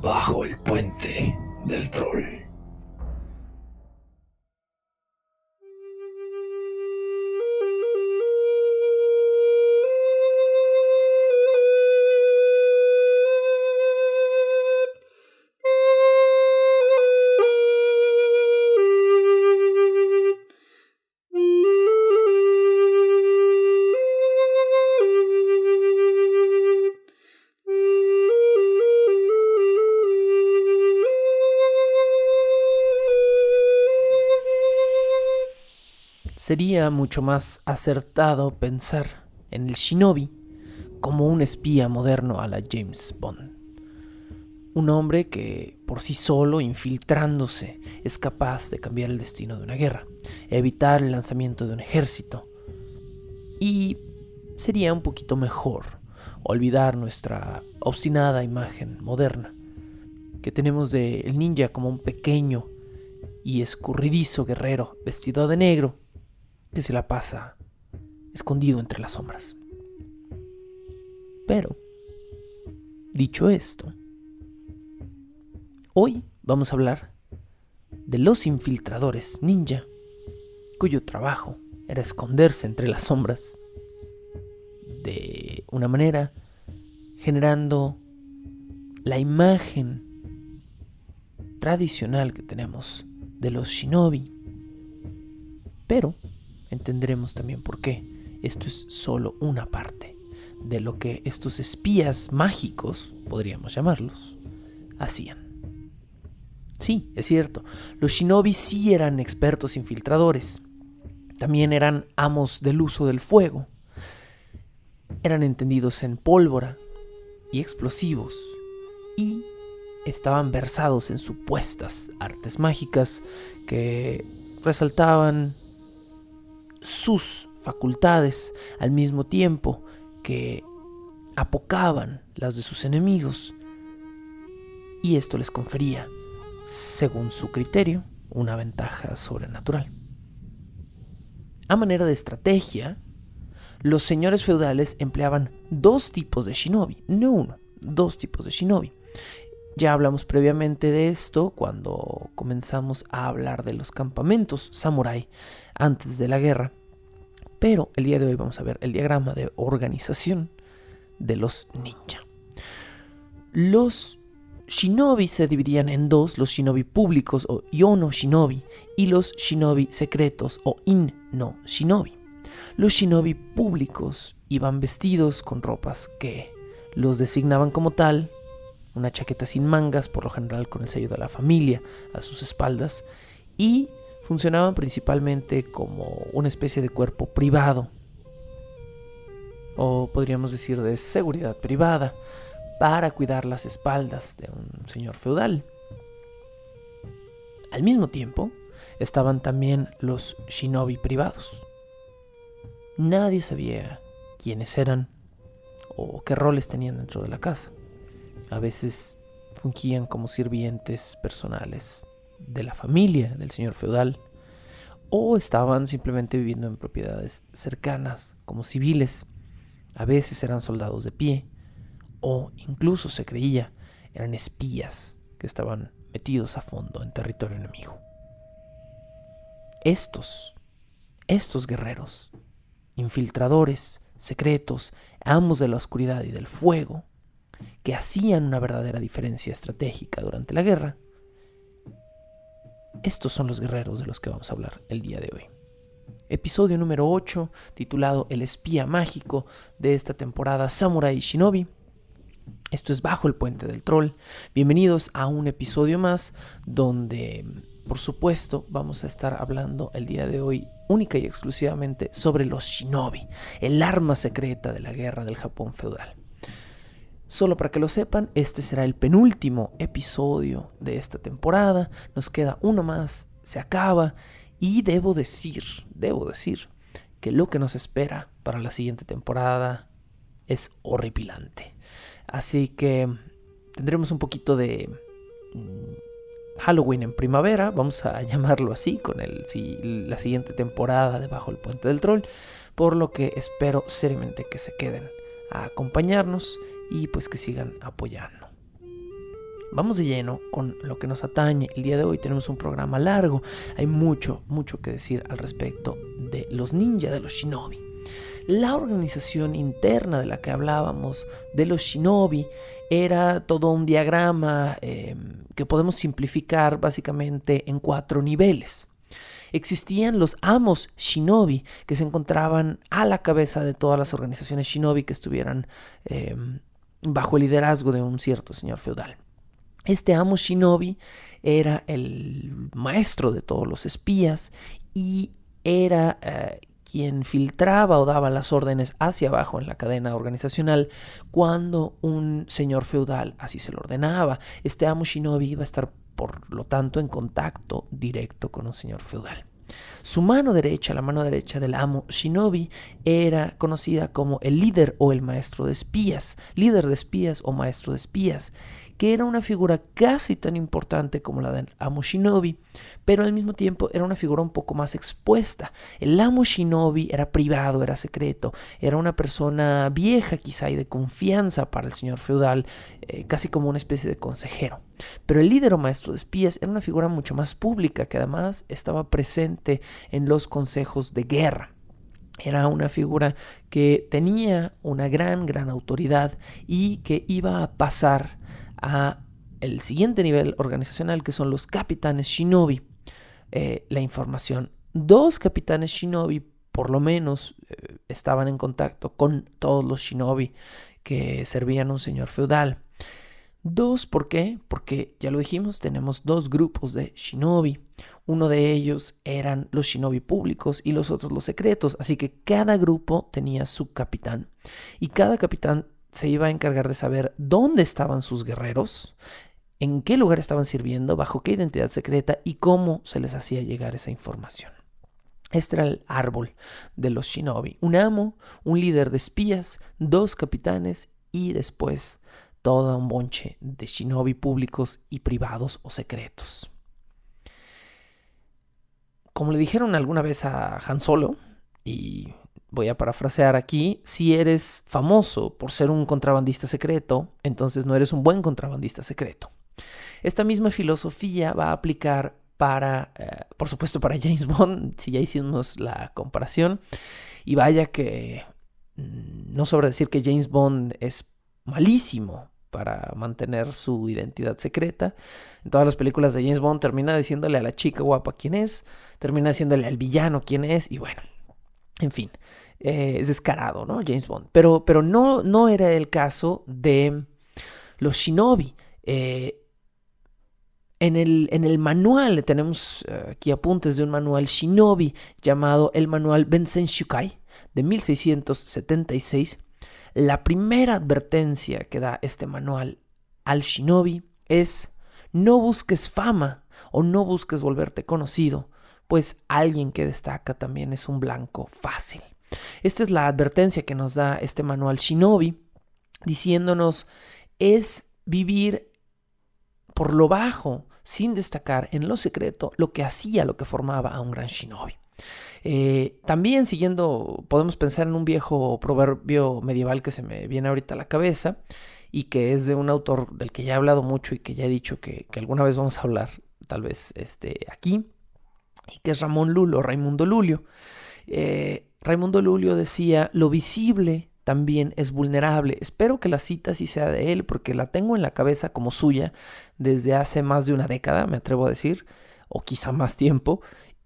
Bajo el puente del troll. Sería mucho más acertado pensar en el shinobi como un espía moderno a la James Bond. Un hombre que, por sí solo, infiltrándose, es capaz de cambiar el destino de una guerra, evitar el lanzamiento de un ejército. Y sería un poquito mejor olvidar nuestra obstinada imagen moderna que tenemos de el ninja como un pequeño y escurridizo guerrero vestido de negro que se la pasa escondido entre las sombras. Pero, dicho esto, hoy vamos a hablar de los infiltradores ninja, cuyo trabajo era esconderse entre las sombras de una manera generando la imagen tradicional que tenemos de los shinobi. Pero entenderemos también por qué esto es solo una parte de lo que estos espías mágicos, podríamos llamarlos, hacían. Sí, es cierto, los shinobi sí eran expertos infiltradores. También eran amos del uso del fuego. Eran entendidos en pólvora y explosivos. Y estaban versados en supuestas artes mágicas que resaltaban sus facultades al mismo tiempo que apocaban las de sus enemigos, y esto les confería, según su criterio, una ventaja sobrenatural. A manera de estrategia, los señores feudales empleaban dos tipos de shinobi, no uno, dos tipos de shinobi. Ya hablamos previamente de esto cuando comenzamos a hablar de los campamentos samurái antes de la guerra, pero el día de hoy vamos a ver el diagrama de organización de los ninja. Los shinobi se dividían en dos: los shinobi públicos o yono shinobi y los shinobi secretos o in-no shinobi. Los shinobi públicos iban vestidos con ropas que los designaban como tal, una chaqueta sin mangas, por lo general con el sello de la familia a sus espaldas, y funcionaban principalmente como una especie de cuerpo privado, o podríamos decir de seguridad privada, para cuidar las espaldas de un señor feudal. Al mismo tiempo, estaban también los shinobi privados. Nadie sabía quiénes eran o qué roles tenían dentro de la casa. A veces fungían como sirvientes personales de la familia del señor feudal, o estaban simplemente viviendo en propiedades cercanas como civiles. A veces eran soldados de pie, o incluso se creía eran espías que estaban metidos a fondo en territorio enemigo. Estos guerreros, infiltradores, secretos, amos de la oscuridad y del fuego, que hacían una verdadera diferencia estratégica durante la guerra, estos son los guerreros de los que vamos a hablar el día de hoy. Episodio número 8, titulado El espía mágico de esta temporada Samurai Shinobi. Esto es Bajo el puente del troll. Bienvenidos a un episodio más donde, por supuesto, vamos a estar hablando el día de hoy única y exclusivamente sobre los shinobi, el arma secreta de la guerra del Japón feudal. Solo para que lo sepan, este será el penúltimo episodio de esta temporada. Nos queda uno más, se acaba, y debo decir que lo que nos espera para la siguiente temporada es horripilante. Así que tendremos un poquito de Halloween en primavera, vamos a llamarlo así, con la siguiente temporada de Bajo el Puente del Troll, por lo que espero seriamente que se queden a acompañarnos y pues que sigan apoyando. vamos de lleno con lo que nos atañe. El día de hoy tenemos un programa largo. Hay mucho que decir al respecto de los ninja, de los shinobi. La organización interna de la que hablábamos de los shinobi era todo un diagrama que podemos simplificar básicamente en 4 niveles. Existían los amos shinobi, que se encontraban a la cabeza de todas las organizaciones shinobi que estuvieran bajo el liderazgo de un cierto señor feudal. Este amo shinobi era el maestro de todos los espías y era quien filtraba o daba las órdenes hacia abajo en la cadena organizacional cuando un señor feudal así se lo ordenaba. Este amo shinobi iba a estar, por lo tanto, en contacto directo con un señor feudal. Su mano derecha, la mano derecha del amo shinobi, era conocida como el líder o el maestro de espías, líder de espías o maestro de espías, que era una figura casi tan importante como la del amo shinobi, pero al mismo tiempo era una figura un poco más expuesta. El amo shinobi era privado, era secreto, era una persona vieja quizá y de confianza para el señor feudal, casi como una especie de consejero. Pero el líder o maestro de espías era una figura mucho más pública, que además estaba presente en los consejos de guerra. Era una figura que tenía una gran autoridad y que iba a pasar a el siguiente nivel organizacional, que son los capitanes shinobi. La información. 2 capitanes shinobi por lo menos estaban en contacto con todos los shinobi que servían a un señor feudal. 2, ¿por qué? Porque ya lo dijimos, tenemos 2 grupos de shinobi. Uno de ellos eran los shinobi públicos y los otros los secretos. Así que cada grupo tenía su capitán. Y cada capitán se iba a encargar de saber dónde estaban sus guerreros, en qué lugar estaban sirviendo, bajo qué identidad secreta y cómo se les hacía llegar esa información. Este era el árbol de los shinobi. Un amo, un líder de espías, 2 capitanes y después todo un bonche de shinobi públicos y privados o secretos. Como le dijeron alguna vez a Han Solo, y voy a parafrasear aquí, si eres famoso por ser un contrabandista secreto, entonces no eres un buen contrabandista secreto. Esta misma filosofía va a aplicar para, por supuesto, para James Bond, si ya hicimos la comparación. Y vaya que no sobra decir que James Bond es malísimo para mantener su identidad secreta. En todas las películas de James Bond termina diciéndole a la chica guapa quién es, termina diciéndole al villano quién es, y bueno, en fin, es descarado, ¿no? James Bond. Pero no era el caso de los shinobi. En el manual, tenemos aquí apuntes de un manual shinobi llamado el manual Bensen Shukai de 1676. La primera advertencia que da este manual al shinobi es: no busques fama o no busques volverte conocido, pues alguien que destaca también es un blanco fácil. Esta es la advertencia que nos da este manual shinobi, diciéndonos es vivir por lo bajo, sin destacar en lo secreto lo que formaba a un gran shinobi. También siguiendo, podemos pensar en un viejo proverbio medieval que se me viene ahorita a la cabeza y que es de un autor del que ya he hablado mucho y que ya he dicho que alguna vez vamos a hablar, tal vez aquí, y que es Raimundo Lulio. Raimundo Lulio decía: lo visible también es vulnerable. Espero que la cita sí sea de él, porque la tengo en la cabeza como suya desde hace más de una década, me atrevo a decir, o quizá más tiempo,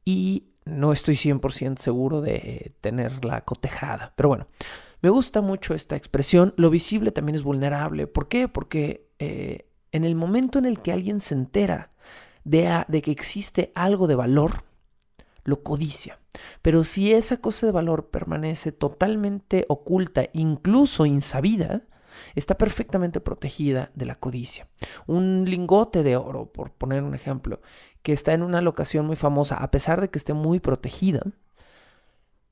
y no estoy 100% seguro de tenerla cotejada. Pero bueno, me gusta mucho esta expresión: lo visible también es vulnerable. ¿Por qué? Porque en el momento en el que alguien se entera de que existe algo de valor, lo codicia. Pero si esa cosa de valor permanece totalmente oculta, incluso insabida, está perfectamente protegida de la codicia. Un lingote de oro, por poner un ejemplo, que está en una locación muy famosa, a pesar de que esté muy protegida,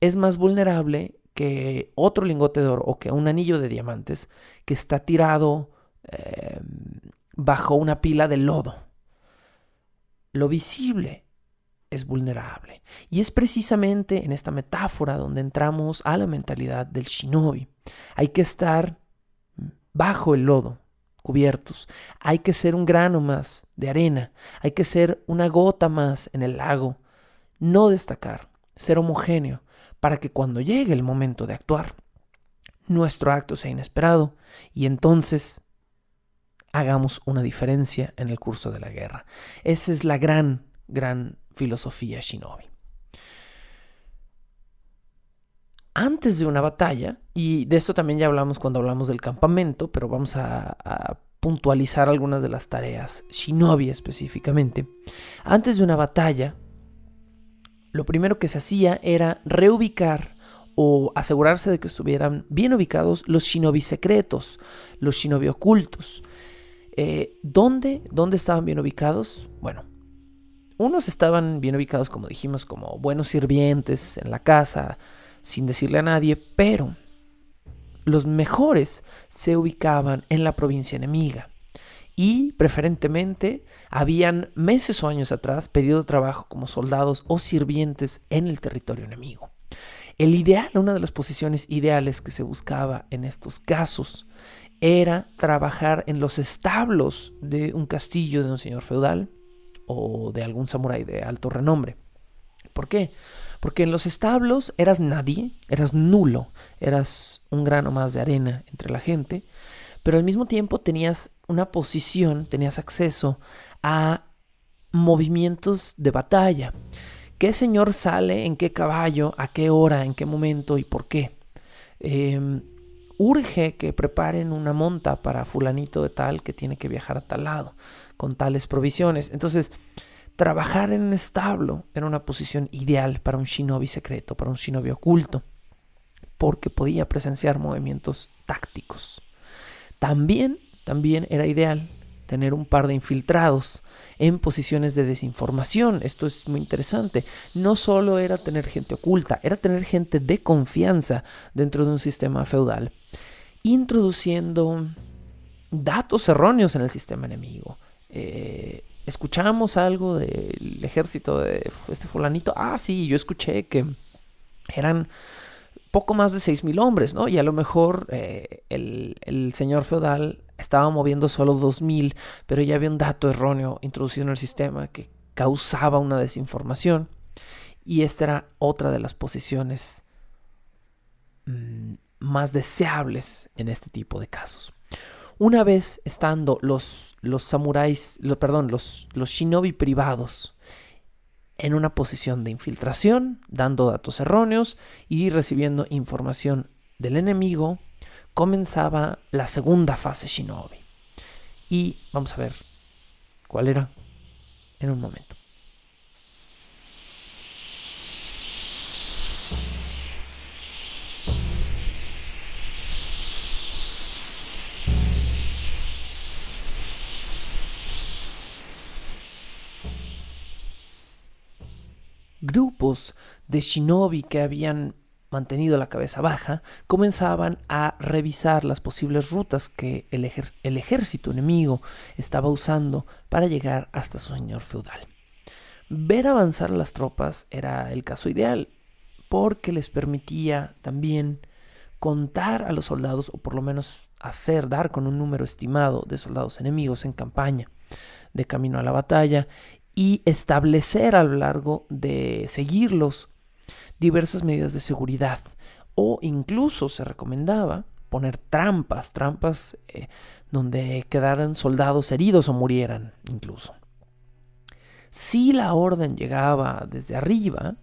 es más vulnerable que otro lingote de oro o que un anillo de diamantes que está tirado bajo una pila de lodo. Lo visible es vulnerable. Y es precisamente en esta metáfora donde entramos a la mentalidad del shinobi. Hay que estar bajo el lodo cubiertos. Hay que ser un grano más de arena. Hay que ser una gota más en el lago. No destacar, ser homogéneo, para que cuando llegue el momento de actuar, nuestro acto sea inesperado y entonces hagamos una diferencia en el curso de la guerra. Esa es la gran filosofía shinobi. Antes de una batalla, y de esto también ya hablamos cuando hablamos del campamento, pero vamos a puntualizar algunas de las tareas shinobi específicamente. Antes de una batalla, lo primero que se hacía era reubicar o asegurarse de que estuvieran bien ubicados los shinobi secretos, los shinobi ocultos. ¿Dónde estaban bien ubicados? Bueno, unos estaban bien ubicados, como dijimos, como buenos sirvientes en la casa, sin decirle a nadie, pero los mejores se ubicaban en la provincia enemiga y preferentemente habían meses o años atrás pedido trabajo como soldados o sirvientes en el territorio enemigo. El ideal, una de las posiciones ideales que se buscaba en estos casos era trabajar en los establos de un castillo de un señor feudal o de algún samurái de alto renombre. ¿Por qué? Porque en los establos eras nadie, eras nulo, eras un grano más de arena entre la gente, pero al mismo tiempo tenías una posición, tenías acceso a movimientos de batalla. ¿Qué señor sale en qué caballo, a qué hora, en qué momento y por qué? Urge que preparen una monta para fulanito de tal que tiene que viajar a tal lado, con tales provisiones. Entonces, trabajar en un establo era una posición ideal para un shinobi secreto, para un shinobi oculto, porque podía presenciar movimientos tácticos. También era ideal tener un par de infiltrados en posiciones de desinformación. Esto es muy interesante. No solo era tener gente oculta, era tener gente de confianza dentro de un sistema feudal, introduciendo datos erróneos en el sistema enemigo. ¿Escuchamos algo del ejército de este fulanito? Ah, sí, yo escuché que eran poco más de 6,000 hombres, ¿no? Y a lo mejor el señor feudal estaba moviendo solo 2,000, pero ya había un dato erróneo introducido en el sistema que causaba una desinformación. Y esta era otra de las posiciones más deseables en este tipo de casos. Una vez estando los samuráis, los shinobi privados en una posición de infiltración, dando datos erróneos y recibiendo información del enemigo, comenzaba la segunda fase shinobi. Y vamos a ver cuál era en un momento. Grupos de shinobi que habían mantenido la cabeza baja comenzaban a revisar las posibles rutas que el ejército enemigo estaba usando para llegar hasta su señor feudal. Ver avanzar a las tropas era el caso ideal, porque les permitía también contar a los soldados, o por lo menos dar con un número estimado de soldados enemigos en campaña de camino a la batalla, y establecer a lo largo de seguirlos diversas medidas de seguridad, o incluso se recomendaba poner trampas donde quedaran soldados heridos o murieran incluso. Si la orden llegaba desde arriba,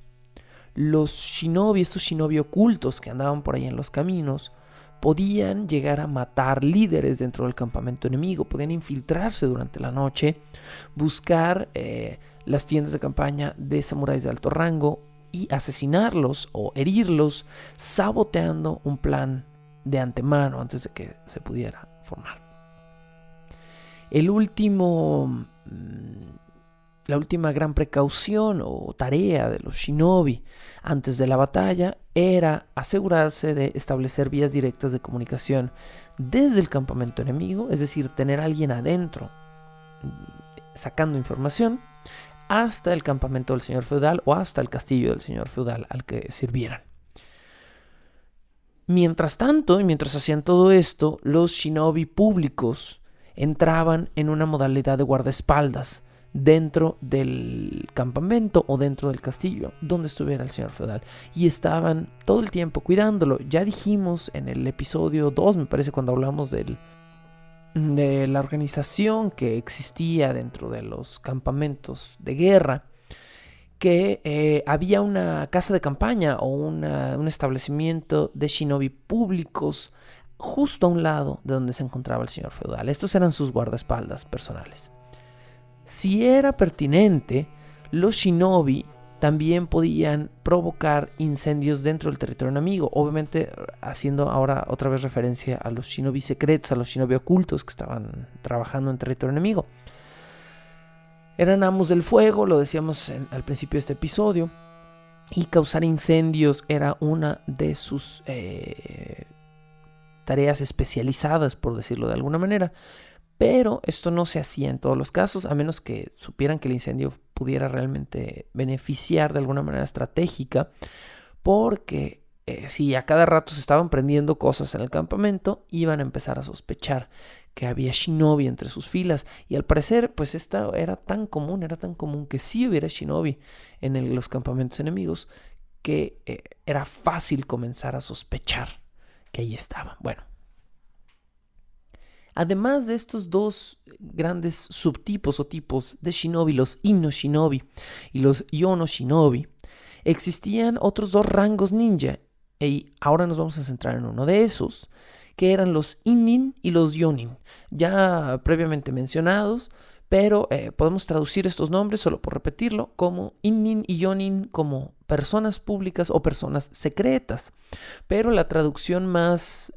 los shinobi, estos shinobi ocultos que andaban por ahí en los caminos, podían llegar a matar líderes dentro del campamento enemigo, podían infiltrarse durante la noche, buscar las tiendas de campaña de samuráis de alto rango y asesinarlos o herirlos, saboteando un plan de antemano antes de que se pudiera formar. La última gran precaución o tarea de los shinobi antes de la batalla era asegurarse de establecer vías directas de comunicación desde el campamento enemigo, es decir, tener a alguien adentro sacando información, hasta el campamento del señor feudal o hasta el castillo del señor feudal al que sirvieran. Mientras tanto, y mientras hacían todo esto, los shinobi públicos entraban en una modalidad de guardaespaldas dentro del campamento o dentro del castillo donde estuviera el señor feudal, y estaban todo el tiempo cuidándolo. Ya dijimos en el episodio 2, me parece, cuando hablamos de la organización que existía dentro de los campamentos de guerra, que había una casa de campaña o un establecimiento de shinobi públicos justo a un lado de donde se encontraba el señor feudal. Estos eran sus guardaespaldas personales. Si era pertinente, los shinobi también podían provocar incendios dentro del territorio enemigo, obviamente haciendo ahora otra vez referencia a los shinobi secretos, a los shinobi ocultos que estaban trabajando en territorio enemigo. Eran amos del fuego, lo decíamos al principio de este episodio, y causar incendios era una de sus tareas especializadas, por decirlo de alguna manera. Pero esto no se hacía en todos los casos, a menos que supieran que el incendio pudiera realmente beneficiar de alguna manera estratégica, porque si a cada rato se estaban prendiendo cosas en el campamento, iban a empezar a sospechar que había shinobi entre sus filas. Y al parecer, pues esta era tan común que sí hubiera shinobi en los campamentos enemigos, que era fácil comenzar a sospechar que ahí estaban. Bueno. Además de estos dos grandes subtipos o tipos de shinobi, los Inno Shinobi y los Yono Shinobi, existían otros dos rangos ninja, y ahora nos vamos a centrar en uno de esos, que eran los Innin y los Yonin, ya previamente mencionados, pero podemos traducir estos nombres, solo por repetirlo, como Innin y Yonin como personas públicas o personas secretas. Pero la traducción más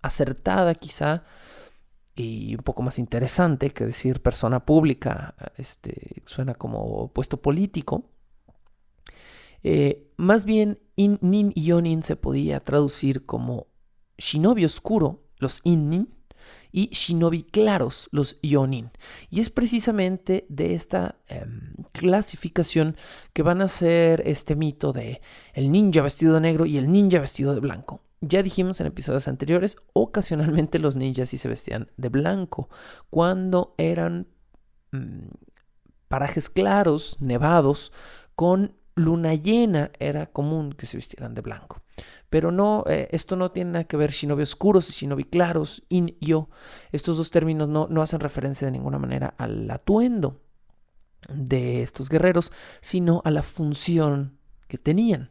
acertada quizá, y un poco más interesante que decir persona pública, suena como puesto político. Más bien, Nin y Yonin se podía traducir como shinobi oscuro, los Innin, y shinobi claros, los Yonin. Y es precisamente de esta clasificación que van a ser este mito de el ninja vestido de negro y el ninja vestido de blanco. Ya dijimos en episodios anteriores, ocasionalmente los ninjas sí se vestían de blanco, cuando eran parajes claros, nevados, con luna llena, era común que se vistieran de blanco. Pero no, esto no tiene nada que ver shinobi oscuros y shinobi claros, in-yo. Estos dos términos no hacen referencia de ninguna manera al atuendo de estos guerreros, sino a la función que tenían.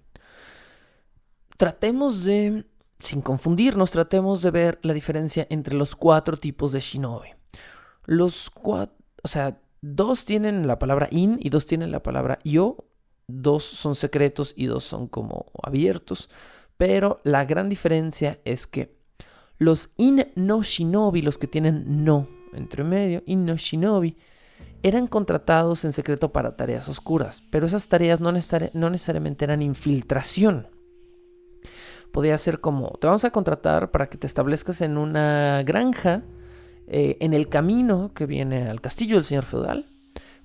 Sin confundirnos, tratemos de ver la diferencia entre los 4 tipos de shinobi. Dos tienen la palabra in y 2 tienen la palabra yo. 2 son secretos y 2 son como abiertos. Pero la gran diferencia es que los in-no shinobi, los que tienen no entre medio, in-no shinobi, eran contratados en secreto para tareas oscuras. Pero esas tareas no necesariamente eran infiltración. Podía ser como, te vamos a contratar para que te establezcas en una granja en el camino que viene al castillo del señor feudal,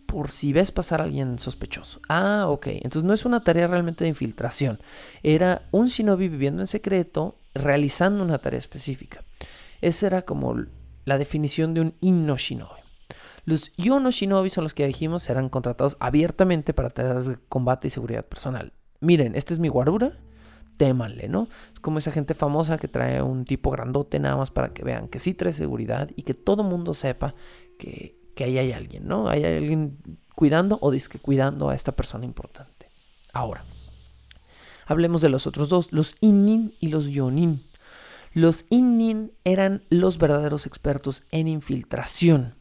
por si ves pasar a alguien sospechoso. Ah, ok. Entonces no es una tarea realmente de infiltración. Era un shinobi viviendo en secreto, realizando una tarea específica. Esa era como la definición de un inno shinobi. Los yono shinobi son los que ya dijimos, eran contratados abiertamente para tareas de combate y seguridad personal. Miren, esta es mi guarura. Témanle, ¿no? Es como esa gente famosa que trae un tipo grandote nada más para que vean que sí trae seguridad y que todo mundo sepa que ahí hay alguien, ¿no? Hay alguien cuidando o disque cuidando a esta persona importante. Ahora, hablemos de los otros dos, los Innin y los Yonin. Los Innin eran los verdaderos expertos en infiltración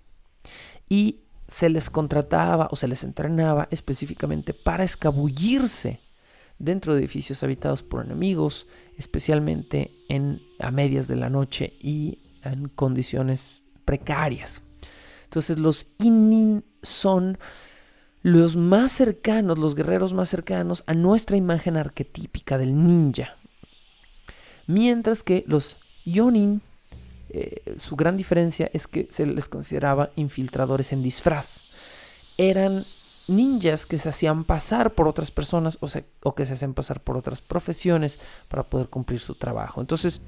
y se les contrataba o se les entrenaba específicamente para escabullirse dentro de edificios habitados por enemigos, especialmente a medias de la noche y en condiciones precarias. Entonces los Innin son los más cercanos, los guerreros más cercanos a nuestra imagen arquetípica del ninja. Mientras que los Yonin, su gran diferencia es que se les consideraba infiltradores en disfraz. Eran ninjas que se hacían pasar por otras personas o que se hacían pasar por otras profesiones para poder cumplir su trabajo. Entonces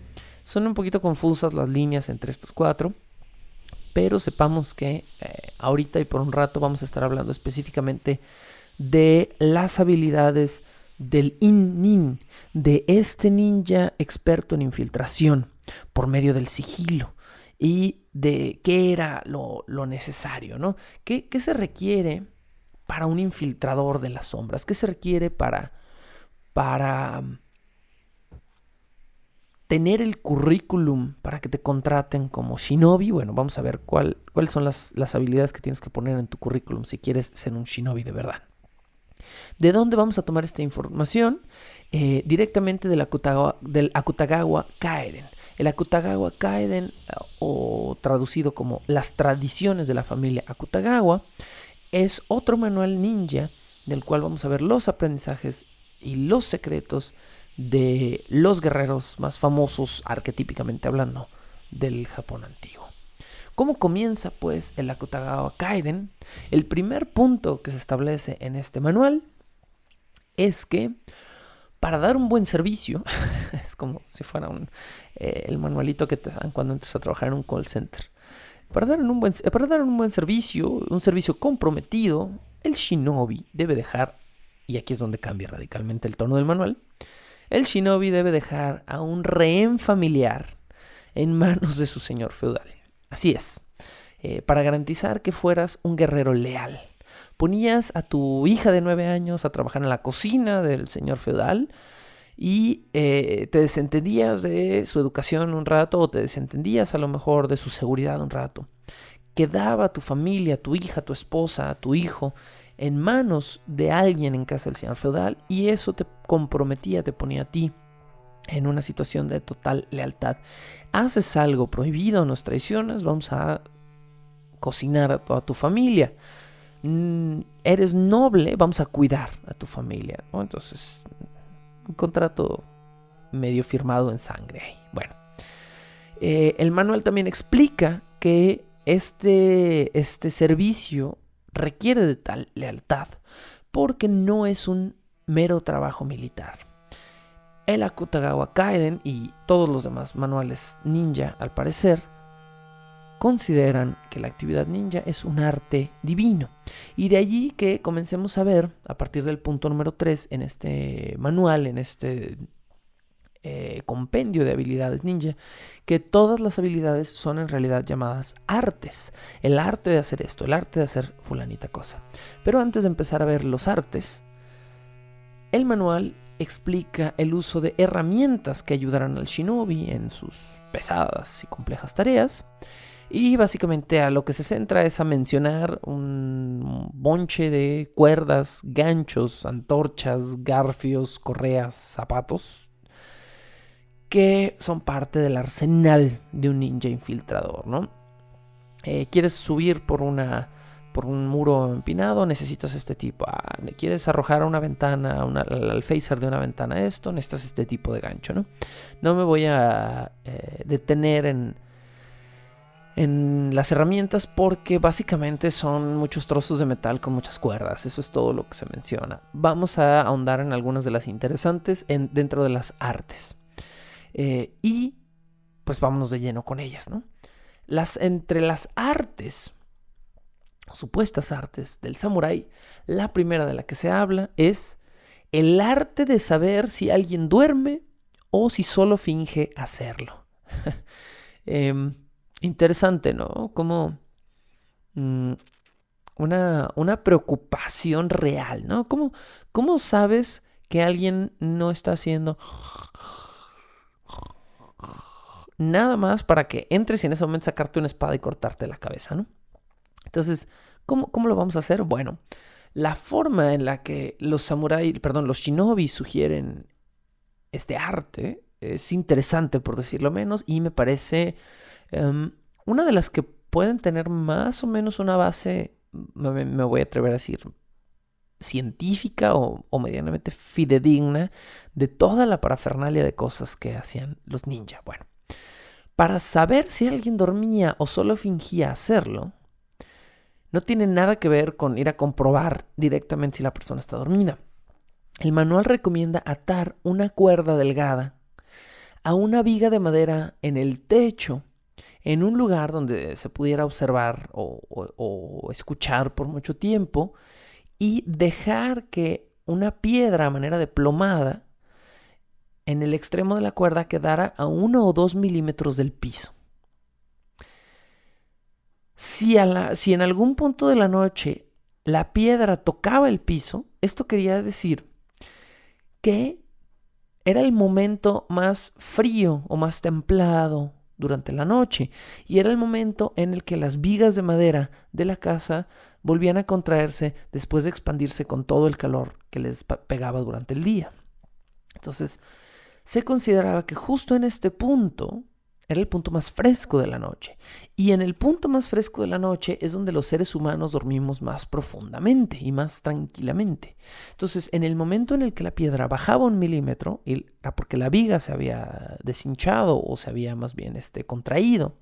son un poquito confusas las líneas entre estos 4, pero sepamos que ahorita y por un rato vamos a estar hablando específicamente de las habilidades del nin, de este ninja experto en infiltración por medio del sigilo y de qué era lo necesario, ¿no? ¿Qué se requiere para un infiltrador de las sombras? ¿Qué se requiere para tener el currículum para que te contraten como shinobi? Bueno, vamos a ver cuáles son las habilidades que tienes que poner en tu currículum si quieres ser un shinobi de verdad. ¿De dónde vamos a tomar esta información? Directamente del Akutagawa Kaeden. El Akutagawa Kaeden, o traducido como las tradiciones de la familia Akutagawa, es otro manual ninja del cual vamos a ver los aprendizajes y los secretos de los guerreros más famosos, arquetípicamente hablando, del Japón antiguo. ¿Cómo comienza, pues, el Akutagawa Kaeden? El primer punto que se establece en este manual es que para dar un buen servicio, es como si fuera el manualito que te dan cuando entras a trabajar en un call center. Para dar un buen servicio, un servicio comprometido, el shinobi debe dejar, y aquí es donde cambia radicalmente el tono del manual, el shinobi debe dejar a un rehén familiar en manos de su señor feudal. Así es, para garantizar que fueras un guerrero leal. Ponías a tu hija de 9 años a trabajar en la cocina del señor feudal y te desentendías de su educación un rato, o te desentendías a lo mejor de su seguridad un rato. Quedaba tu familia, tu hija, tu esposa, tu hijo en manos de alguien en casa del señor feudal, y eso te comprometía, te ponía a ti en una situación de total lealtad. Haces algo prohibido, nos traicionas, vamos a cocinar a toda tu familia. Eres noble, vamos a cuidar a tu familia, ¿no? Entonces, un contrato medio firmado en sangre ahí. Bueno, el manual también explica que este servicio requiere de tal lealtad porque no es un mero trabajo militar. El Akutagawa Kaeden y todos los demás manuales ninja, al parecer, consideran que la actividad ninja es un arte divino. Y de allí que comencemos a ver, a partir del punto número 3 en este manual, en este compendio de habilidades ninja, que todas las habilidades son en realidad llamadas artes. El arte de hacer esto, el arte de hacer fulanita cosa. Pero antes de empezar a ver los artes, el manual explica el uso de herramientas que ayudarán al shinobi en sus pesadas y complejas tareas. Y básicamente a lo que se centra es a mencionar un bonche de cuerdas, ganchos, antorchas, garfios, correas, zapatos, que son parte del arsenal de un ninja infiltrador, ¿no? ¿Quieres subir por un muro empinado? Necesitas este tipo. ¿Quieres arrojar a una ventana, al phaser de una ventana esto? Necesitas este tipo de gancho, ¿no? No me voy a detener en las herramientas porque básicamente son muchos trozos de metal con muchas cuerdas. Eso es todo lo que se menciona. Vamos a ahondar en algunas de las interesantes dentro de las artes. Y pues vámonos de lleno con ellas, ¿no? Entre las artes, supuestas artes del samurái, la primera de la que se habla es el arte de saber si alguien duerme o si solo finge hacerlo. Interesante, ¿no? Como una preocupación real, ¿no? ¿Cómo sabes que alguien no está haciendo nada más para que entres y en ese momento sacarte una espada y cortarte la cabeza, ¿no? Entonces, ¿cómo lo vamos a hacer? Bueno, la forma en la que los shinobi sugieren este arte es interesante, por decirlo menos, y me parece una de las que pueden tener más o menos una base, me voy a atrever a decir, científica o medianamente fidedigna de toda la parafernalia de cosas que hacían los ninja. Bueno, para saber si alguien dormía o solo fingía hacerlo, no tiene nada que ver con ir a comprobar directamente si la persona está dormida. El manual recomienda atar una cuerda delgada a una viga de madera en el techo en un lugar donde se pudiera observar o escuchar por mucho tiempo y dejar que una piedra a manera de plomada en el extremo de la cuerda quedara a 1 o 2 milímetros del piso. Si en algún punto de la noche la piedra tocaba el piso, esto quería decir que era el momento más frío o más templado durante la noche, y era el momento en el que las vigas de madera de la casa volvían a contraerse después de expandirse con todo el calor que les pegaba durante el día. Entonces, se consideraba que justo en este punto era el punto más fresco de la noche. Y en el punto más fresco de la noche es donde los seres humanos dormimos más profundamente y más tranquilamente. Entonces, en el momento en el que la piedra bajaba 1 milímetro, era porque la viga se había deshinchado o se había más bien contraído.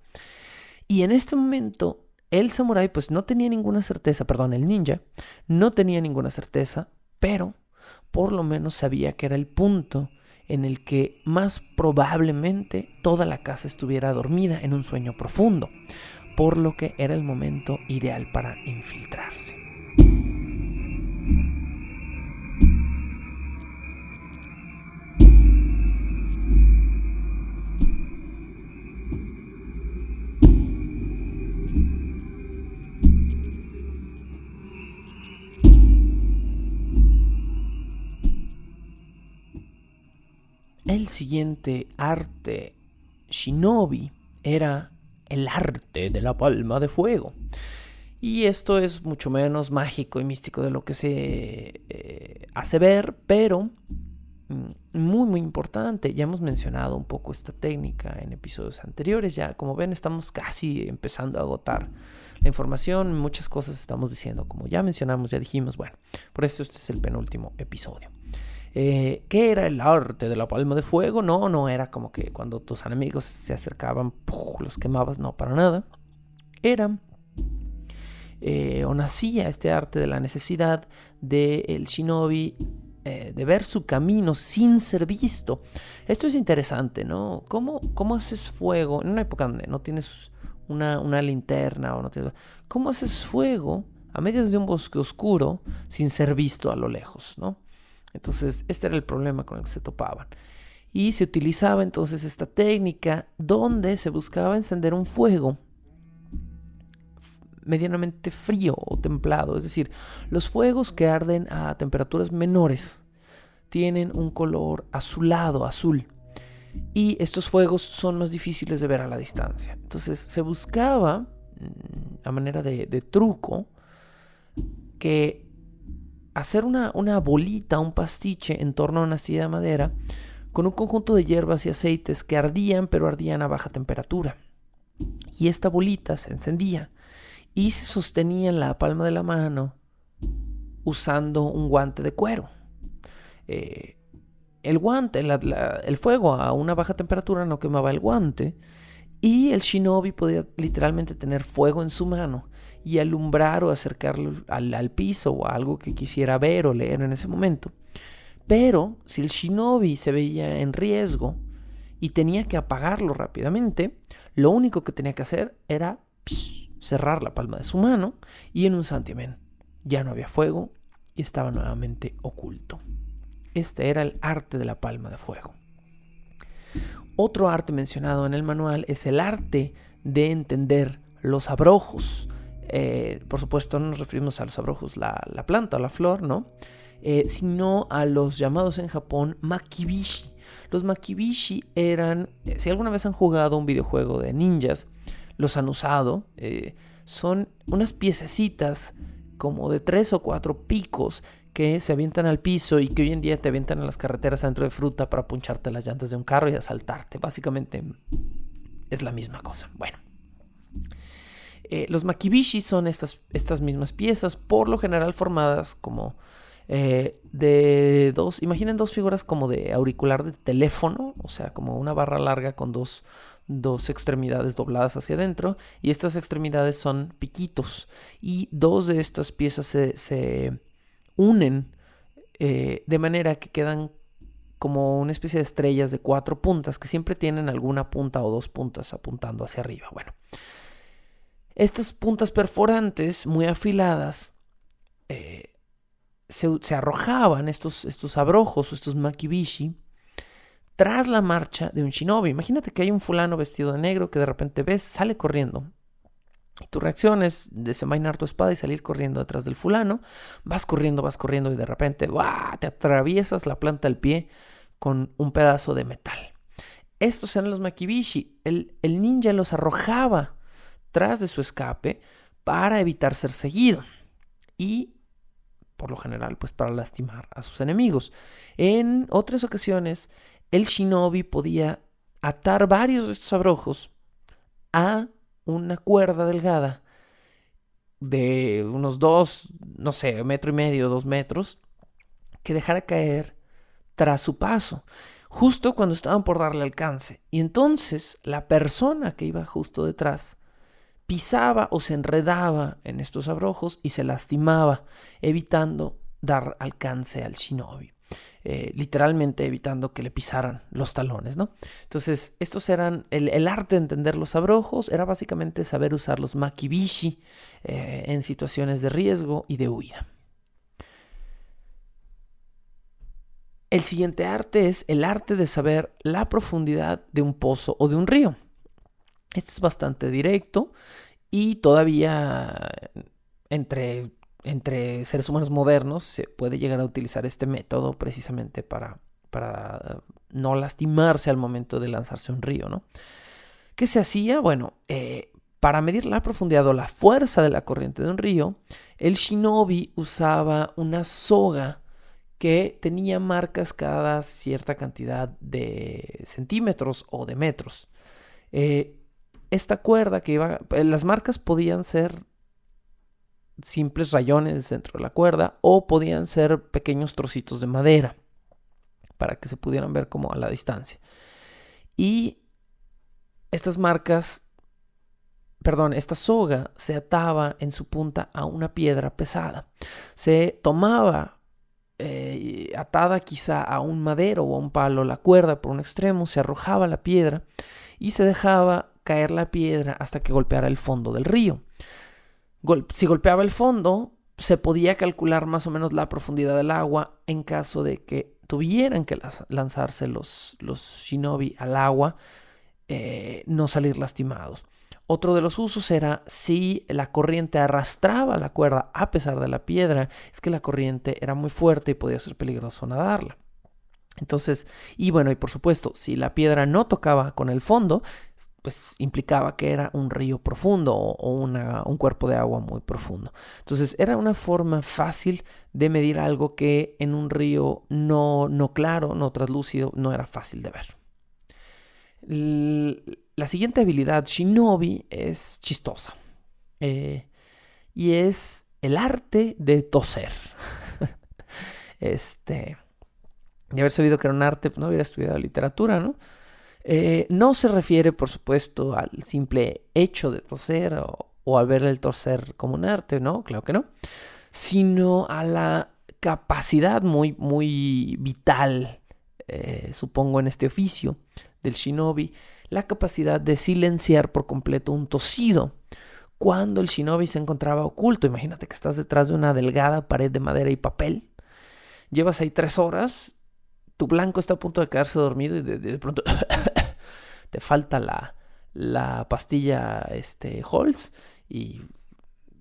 Y en este momento, el samurái pues no tenía ninguna certeza, el ninja no tenía ninguna certeza, pero por lo menos sabía que era el punto en el que más probablemente toda la casa estuviera dormida en un sueño profundo, por lo que era el momento ideal para infiltrarse. El siguiente arte shinobi era el arte de la palma de fuego. Y esto es mucho menos mágico y místico de lo que se hace ver, pero muy muy importante. Ya hemos mencionado un poco esta técnica en episodios anteriores. Ya, como ven, estamos casi empezando a agotar la información. Muchas cosas estamos diciendo, como ya mencionamos, ya dijimos. Bueno, por eso este es el penúltimo episodio. ¿Qué era el arte de la palma de fuego? No era como que cuando tus enemigos se acercaban, los quemabas, no, para nada. Era o nacía este arte de la necesidad del shinobi de ver su camino sin ser visto. Esto es interesante, ¿no? ¿Cómo haces fuego en una época donde no tienes una linterna o no tienes... ¿Cómo haces fuego a medias de un bosque oscuro sin ser visto a lo lejos, ¿no? Entonces, este era el problema con el que se topaban. Y se utilizaba entonces esta técnica donde se buscaba encender un fuego medianamente frío o templado. Es decir, los fuegos que arden a temperaturas menores tienen un color azulado, azul. Y estos fuegos son más difíciles de ver a la distancia. Entonces, se buscaba, a manera de truco, que hacer una bolita, un pastiche en torno a una silla de madera con un conjunto de hierbas y aceites que ardían, pero ardían a baja temperatura. Y esta bolita se encendía y se sostenía en la palma de la mano usando un guante de cuero. El guante, el fuego a una baja temperatura no quemaba el guante, y el shinobi podía literalmente tener fuego en su mano y alumbrar o acercarlo al piso o a algo que quisiera ver o leer en ese momento. Pero si el shinobi se veía en riesgo y tenía que apagarlo rápidamente, lo único que tenía que hacer era cerrar la palma de su mano, y en un santiamén ya no había fuego y estaba nuevamente oculto. Este era el arte de la palma de fuego. Otro arte mencionado en el manual es el arte de entender los abrojos. Por supuesto, no nos referimos a los abrojos, la planta o la flor, ¿no? Sino a los llamados en Japón makibishi. Los makibishi eran, si alguna vez han jugado un videojuego de ninjas, los han usado, son unas piececitas como de 3 o 4 picos que se avientan al piso y que hoy en día te avientan en las carreteras adentro de fruta para puncharte las llantas de un carro y asaltarte. Básicamente es la misma cosa. Bueno, los makibishi son estas mismas piezas, por lo general formadas como de dos, imaginen dos figuras como de auricular de teléfono, o sea, como una barra larga con dos extremidades dobladas hacia adentro, y estas extremidades son piquitos, y dos de estas piezas se unen de manera que quedan como una especie de estrellas de 4 puntas que siempre tienen alguna punta o 2 puntas apuntando hacia arriba. Bueno, estas puntas perforantes muy afiladas se arrojaban estos abrojos o estos makibishi tras la marcha de un shinobi. Imagínate que hay un fulano vestido de negro que de repente ves, sale corriendo. Y tu reacción es desenvainar tu espada y salir corriendo detrás del fulano. Vas corriendo y de repente te atraviesas la planta del pie con un pedazo de metal. Estos eran los makibishi. El ninja los arrojaba tras de su escape para evitar ser seguido. Y por lo general, pues para lastimar a sus enemigos. En otras ocasiones, el shinobi podía atar varios de estos abrojos a una cuerda delgada de unos 1,5 metros, 2 metros, que dejara caer tras su paso, justo cuando estaban por darle alcance. Y entonces la persona que iba justo detrás pisaba o se enredaba en estos abrojos y se lastimaba, evitando dar alcance al shinobi. Literalmente evitando que le pisaran los talones, ¿no? Entonces, estos eran el arte de entender los abrojos, era básicamente saber usar los makibishi en situaciones de riesgo y de huida. El siguiente arte es el arte de saber la profundidad de un pozo o de un río. Este es bastante directo y todavía entre seres humanos modernos se puede llegar a utilizar este método precisamente para no lastimarse al momento de lanzarse a un río, ¿no? ¿Qué se hacía? Bueno, para medir la profundidad o la fuerza de la corriente de un río, el shinobi usaba una soga que tenía marcas cada cierta cantidad de centímetros o de metros. Esta cuerda que iba... Las marcas podían ser simples rayones dentro de la cuerda o podían ser pequeños trocitos de madera para que se pudieran ver como a la distancia. Y esta soga se ataba en su punta a una piedra pesada. Se tomaba atada quizá a un madero o a un palo la cuerda por un extremo, se arrojaba la piedra y se dejaba caer la piedra hasta que golpeara el fondo del río. Si golpeaba el fondo, se podía calcular más o menos la profundidad del agua en caso de que tuvieran que lanzarse los shinobi al agua, no salir lastimados. Otro de los usos era si la corriente arrastraba la cuerda a pesar de la piedra, es que la corriente era muy fuerte y podía ser peligroso nadarla. Entonces, y por supuesto, si la piedra no tocaba con el fondo, pues implicaba que era un río profundo o un cuerpo de agua muy profundo. Entonces era una forma fácil de medir algo que en un río no claro, no translúcido, no era fácil de ver. La siguiente habilidad shinobi es chistosa y es el arte de toser. De haber sabido que era un arte, pues no hubiera estudiado literatura, ¿no? No se refiere, por supuesto, al simple hecho de toser o al ver el toser como un arte, ¿no? Claro que no. Sino a la capacidad muy, muy vital, supongo, en este oficio del shinobi, la capacidad de silenciar por completo un tosido cuando el shinobi se encontraba oculto. Imagínate que estás detrás de una delgada pared de madera y papel. Llevas ahí 3 horas, tu blanco está a punto de quedarse dormido y de pronto te falta la pastilla Halls y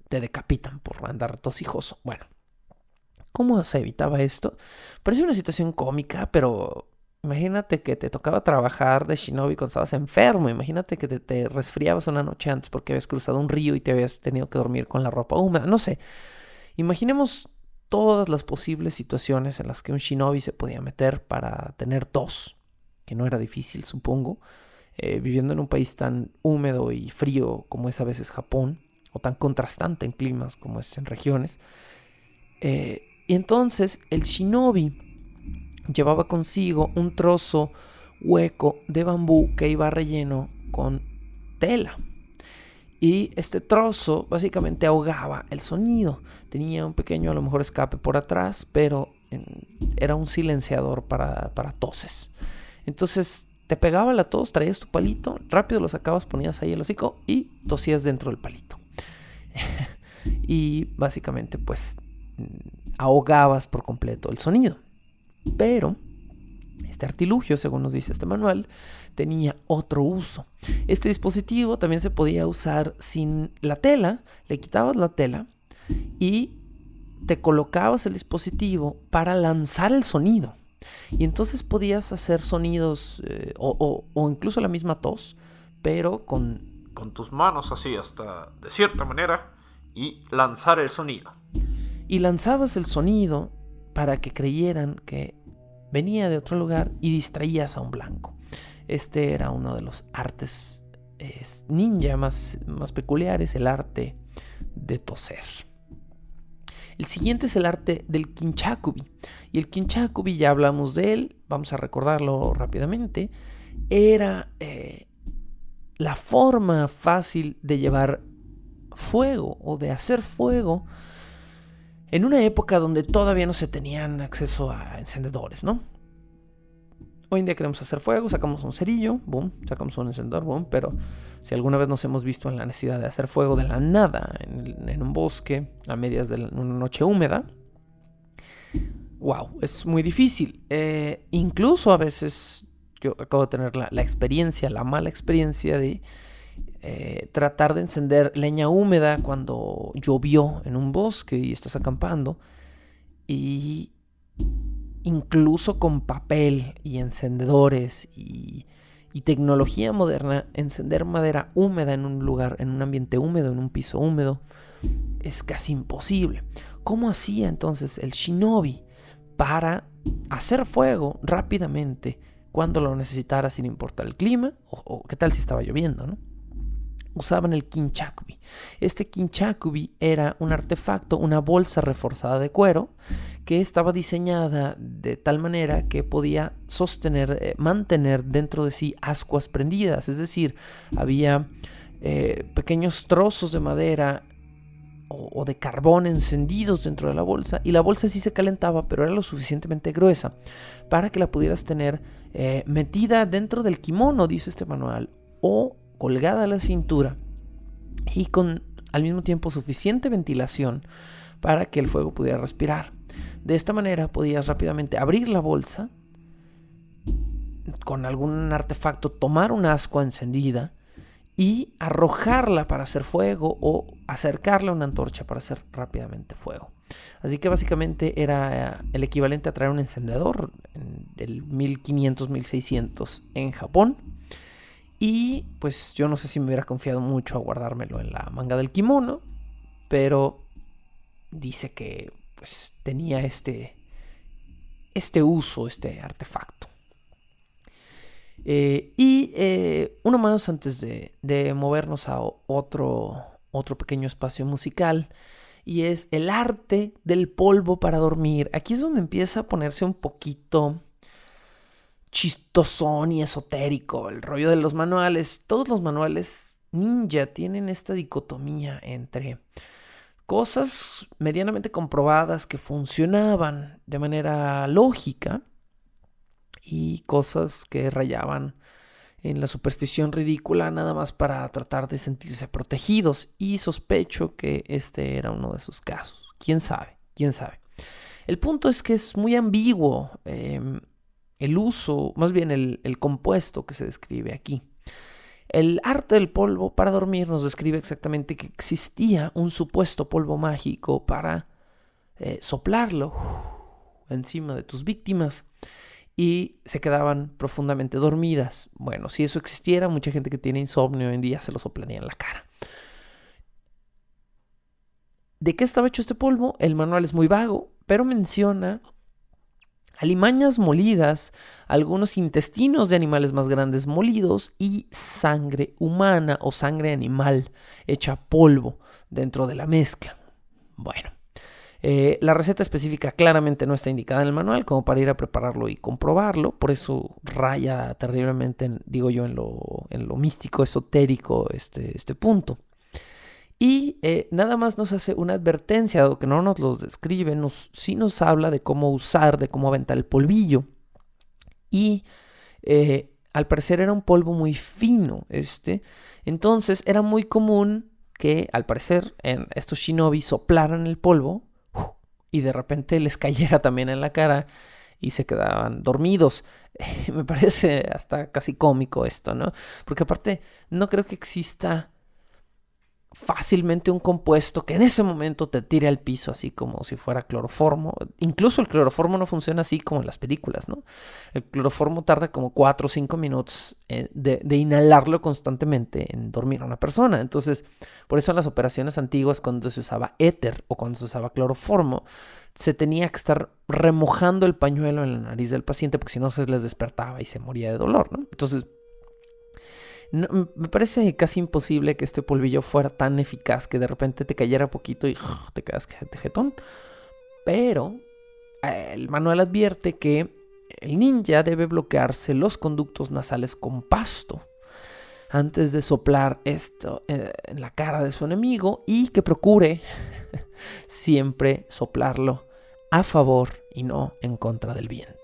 te decapitan por andar tosijoso. Bueno, ¿cómo se evitaba esto? Parece una situación cómica, pero imagínate que te tocaba trabajar de shinobi cuando estabas enfermo. Imagínate que te resfriabas una noche antes porque habías cruzado un río y te habías tenido que dormir con la ropa húmeda. No sé. Imaginemos todas las posibles situaciones en las que un shinobi se podía meter para tener tos, que no era difícil, supongo, viviendo en un país tan húmedo y frío como es a veces Japón, o tan contrastante en climas como es en regiones. Y entonces el shinobi llevaba consigo un trozo hueco de bambú que iba relleno con tela. Y este trozo básicamente ahogaba el sonido. Tenía un pequeño, a lo mejor, escape por atrás, pero era un silenciador para toses. Entonces te pegaba la tos, traías tu palito, rápido lo sacabas, ponías ahí el hocico y tosías dentro del palito. Y básicamente pues ahogabas por completo el sonido. Pero este artilugio, según nos dice este manual, tenía otro uso. Este dispositivo también se podía usar sin la tela. Le quitabas la tela y te colocabas el dispositivo para lanzar el sonido. Y entonces podías hacer sonidos o incluso la misma tos, pero con tus manos así hasta de cierta manera y lanzar el sonido. Y lanzabas el sonido para que creyeran que venía de otro lugar y distraías a un blanco. Este era uno de los artes ninja más peculiares, el arte de toser. El siguiente es el arte del kinchakubi. Y el kinchakubi, ya hablamos de él, vamos a recordarlo rápidamente. Era la forma fácil de llevar fuego o de hacer fuego en una época donde todavía no se tenían acceso a encendedores, ¿no? Hoy en día queremos hacer fuego, sacamos un cerillo, boom, sacamos un encendedor, boom, pero si alguna vez nos hemos visto en la necesidad de hacer fuego de la nada en un bosque a medias de una noche húmeda, wow, es muy difícil. Incluso a veces yo acabo de tener la experiencia, la mala experiencia de tratar de encender leña húmeda cuando llovió en un bosque y estás acampando, y incluso con papel y encendedores y tecnología moderna, encender madera húmeda en un lugar, en un ambiente húmedo, en un piso húmedo, es casi imposible. ¿Cómo hacía entonces el shinobi para hacer fuego rápidamente cuando lo necesitara sin importar el clima? O qué tal si estaba lloviendo, ¿no? Usaban el kinchakubi. Este kinchakubi era un artefacto, una bolsa reforzada de cuero que estaba diseñada de tal manera que podía mantener dentro de sí ascuas prendidas. Es decir, había pequeños trozos de madera o de carbón encendidos dentro de la bolsa, y la bolsa sí se calentaba, pero era lo suficientemente gruesa para que la pudieras tener metida dentro del kimono, dice este manual, o colgada a la cintura, y con al mismo tiempo suficiente ventilación para que el fuego pudiera respirar. De esta manera podías rápidamente abrir la bolsa con algún artefacto, tomar una ascua encendida y arrojarla para hacer fuego, o acercarla a una antorcha para hacer rápidamente fuego. Así que básicamente era el equivalente a traer un encendedor en el 1500-1600 en Japón. Y pues yo no sé si me hubiera confiado mucho a guardármelo en la manga del kimono, pero dice que pues tenía este uso, este artefacto. Uno más antes de movernos a otro pequeño espacio musical, y es el arte del polvo para dormir. Aquí es donde empieza a ponerse un poquito chistosón y esotérico el rollo de los manuales. Todos los manuales ninja tienen esta dicotomía entre cosas medianamente comprobadas que funcionaban de manera lógica y cosas que rayaban en la superstición ridícula nada más para tratar de sentirse protegidos, y sospecho que este era uno de esos casos. ¿Quién sabe? El punto es que es muy ambiguo el uso, más bien el compuesto que se describe aquí. El arte del polvo para dormir nos describe exactamente que existía un supuesto polvo mágico para soplarlo encima de tus víctimas y se quedaban profundamente dormidas. Bueno, si eso existiera, mucha gente que tiene insomnio hoy en día se lo soplaría en la cara. ¿De qué estaba hecho este polvo? El manual es muy vago, pero menciona alimañas molidas, algunos intestinos de animales más grandes molidos y sangre humana o sangre animal hecha polvo dentro de la mezcla. Bueno, la receta específica claramente no está indicada en el manual como para ir a prepararlo y comprobarlo, por eso raya terriblemente, digo yo, en lo místico, esotérico este punto. Y nada más nos hace una advertencia, dado que no nos lo describe, sí nos habla de cómo usar, de cómo aventar el polvillo. Y al parecer era un polvo muy fino entonces era muy común que al parecer estos shinobi soplaran el polvo y de repente les cayera también en la cara y se quedaban dormidos. Me parece hasta casi cómico esto, ¿no? Porque aparte no creo que exista fácilmente un compuesto que en ese momento te tire al piso así como si fuera cloroformo. Incluso el cloroformo no funciona así como en las películas, ¿no? El cloroformo tarda como 4 o 5 minutos de inhalarlo constantemente en dormir a una persona. Entonces, por eso en las operaciones antiguas, cuando se usaba éter o cuando se usaba cloroformo, se tenía que estar remojando el pañuelo en la nariz del paciente porque si no se les despertaba y se moría de dolor, ¿no? Entonces, no, me parece casi imposible que este polvillo fuera tan eficaz que de repente te cayera poquito y te quedas jetón. Pero el manual advierte que el ninja debe bloquearse los conductos nasales con pasto antes de soplar esto en la cara de su enemigo y que procure siempre soplarlo a favor y no en contra del viento.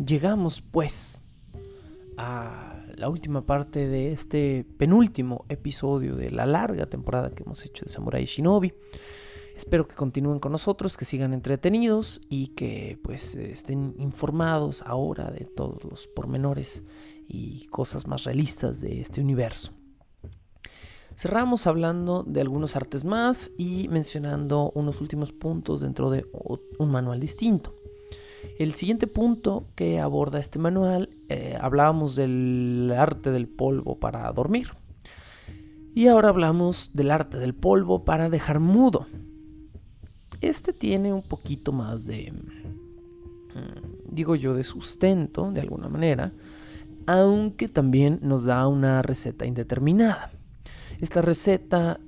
Llegamos pues a la última parte de este penúltimo episodio de la larga temporada que hemos hecho de Samurai Shinobi. Espero que continúen con nosotros, que sigan entretenidos y que pues estén informados ahora de todos los pormenores y cosas más realistas de este universo. Cerramos hablando de algunos artes más y mencionando unos últimos puntos dentro de un manual distinto. El siguiente punto que aborda este manual, hablábamos del arte del polvo para dormir. Y ahora hablamos del arte del polvo para dejar mudo. Este tiene un poquito más de, de sustento, de alguna manera, aunque también nos da una receta indeterminada. Esta receta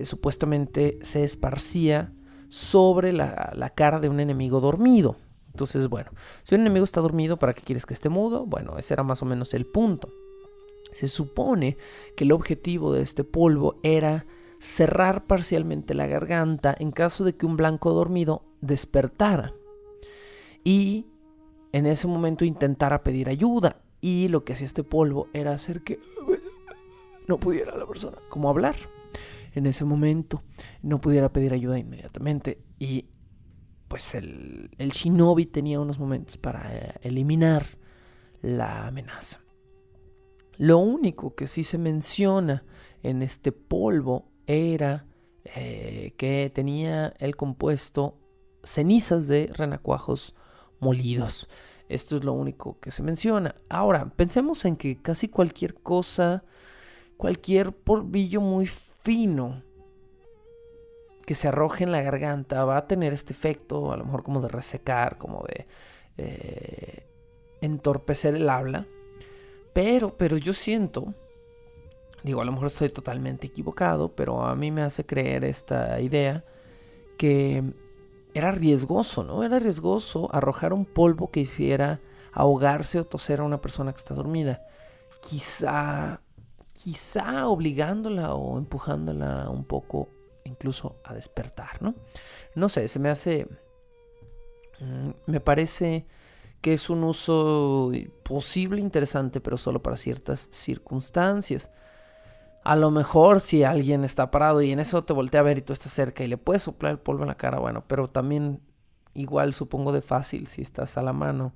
supuestamente se esparcía sobre la cara de un enemigo dormido. Entonces, bueno, si un enemigo está dormido, ¿para qué quieres que esté mudo? Bueno, ese era más o menos el punto. Se supone que el objetivo de este polvo era cerrar parcialmente la garganta en caso de que un blanco dormido despertara y en ese momento intentara pedir ayuda. Y lo que hacía este polvo era hacer que no pudiera la persona como hablar en ese momento, no pudiera pedir ayuda inmediatamente y pues el shinobi tenía unos momentos para eliminar la amenaza. Lo único que sí se menciona en este polvo era que tenía el compuesto cenizas de renacuajos molidos. Esto es lo único que se menciona. Ahora, pensemos en que casi cualquier cosa, cualquier polvillo muy fino que se arroje en la garganta va a tener este efecto, a lo mejor como de resecar, como de entorpecer el habla. Pero yo siento, a lo mejor estoy totalmente equivocado, pero a mí me hace creer esta idea que era riesgoso, ¿no? Era riesgoso arrojar un polvo que hiciera ahogarse o toser a una persona que está dormida. Quizá obligándola o empujándola un poco incluso a despertar, ¿no? No sé, se me hace... me parece que es un uso posible, interesante, pero solo para ciertas circunstancias. A lo mejor si alguien está parado y en eso te voltea a ver y tú estás cerca y le puedes soplar el polvo en la cara, bueno, pero también igual supongo de fácil si estás a la mano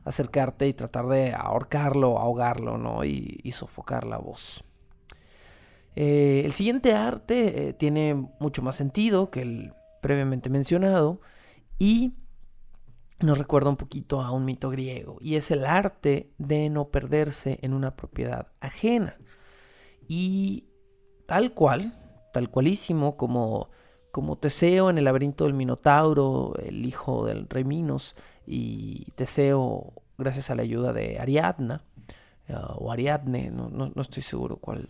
acercarte y tratar de ahorcarlo, ahogarlo, ¿no? Y sofocar la voz. El siguiente arte tiene mucho más sentido que el previamente mencionado y nos recuerda un poquito a un mito griego y es el arte de no perderse en una propiedad ajena. Y tal cualísimo como Teseo en el laberinto del Minotauro, el hijo del rey Minos, y Teseo, gracias a la ayuda de Ariadna, o Ariadne, no estoy seguro cuál